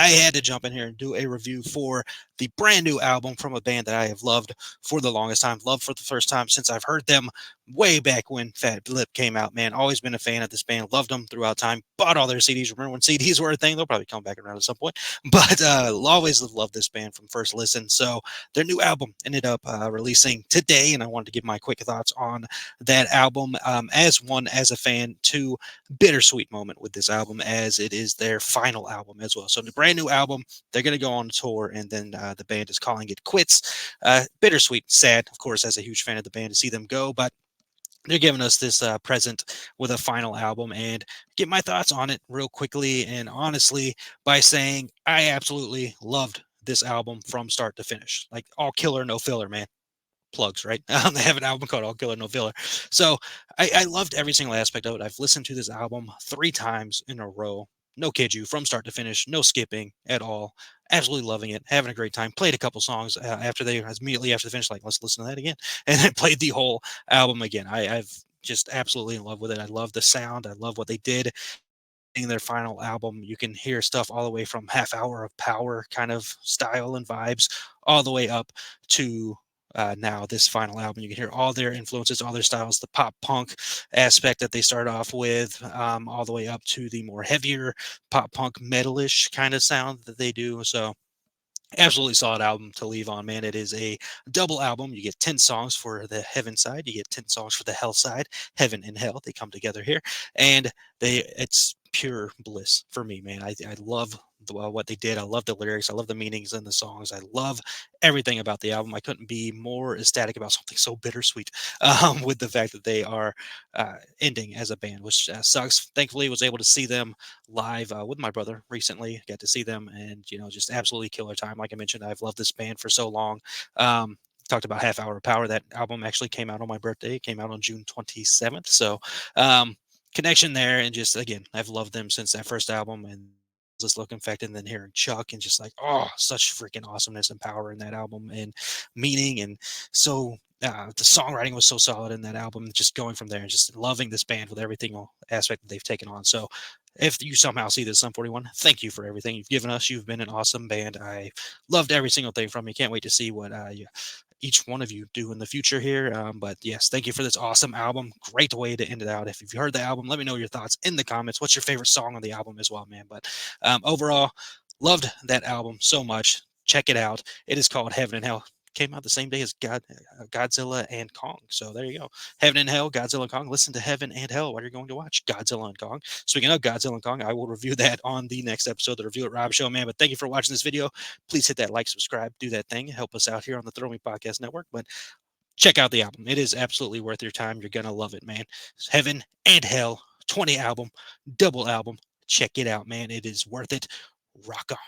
I had to jump in here and do a review for the brand new album from a band that I have loved for the longest time, loved for the first time since I've heard them way back when Fat Lip came out, man. Always been a fan of this band, loved them throughout time, bought all their CDs. Remember when CDs were a thing? They'll probably come back around at some point, but always loved this band from first listen. So their new album ended up releasing today, and I wanted to give my quick thoughts on that album. As a fan, two, bittersweet moment with this album as it is their final album as well. So the brand new album, they're going to go on tour, and then the band is calling it quits. Bittersweet, sad, of course, as a huge fan of the band to see them go, but they're giving us this present with a final album, and get my thoughts on it real quickly and honestly by saying I absolutely loved this album from start to finish. Like all killer, no filler, man. Plugs, right? They have an album called All Killer No Filler. So I loved every single aspect of it. I've listened to this album 3 times in a row. No kid you, from start to finish, no skipping at all. Absolutely loving it, having a great time. Played a couple songs after they immediately after the finish, like let's listen to that again, and I played the whole album again. I've just absolutely in love with it. I love the sound. I love what they did in their final album. You can hear stuff all the way from Half Hour of Power kind of style and vibes, all the way up to now this final album. You can hear all their influences, all their styles, the pop punk aspect that they start off with, all the way up to the more heavier pop punk metalish kind of sound that they do. So absolutely solid album to leave on, man. It is a double album. You get 10 songs for the heaven side, you get 10 songs for the hell side. Heaven and hell, they come together here, and it's pure bliss for me, man. I love what they did. I love the lyrics, I love the meanings in the songs, I love everything about the album. I couldn't be more ecstatic about something so bittersweet, with the fact that they are ending as a band, which sucks. Thankfully was able to see them live with my brother recently. Got to see them, and just absolutely killer time. Like I mentioned, I've loved this band for so long. Talked about Half Hour of Power. That album actually came out on my birthday. It came out on June 27th. So connection there, and just again, I've loved them since that first album, and just Look Infected, and then hearing Chuck, and just like, oh, such freaking awesomeness and power in that album, and meaning, and so the songwriting was so solid in that album. Just going from there and just loving this band with everything aspect that they've taken on. So if you somehow see this Sum 41, thank you for everything you've given us. You've been an awesome band. I loved every single thing from you. Can't wait to see what each one of you do in the future here. But yes, thank you for this awesome album. Great way to end it out. If you've heard the album, let me know your thoughts in the comments. What's your favorite song on the album as well, man? But overall, loved that album so much. Check it out. It is called Heaven and Hell. Came out the same day as Godzilla and Kong. So there you go. Heaven and Hell, Godzilla and Kong. Listen to Heaven and Hell while you're going to watch Godzilla and Kong. Speaking of Godzilla and Kong, I will review that on the next episode, the Review It Rob Show, man. But thank you for watching this video. Please hit that like, subscribe, do that thing. Help us out here on the Throw Me Podcast Network. But check out the album. It is absolutely worth your time. You're going to love it, man. Heaven and Hell, 20 album, double album. Check it out, man. It is worth it. Rock on.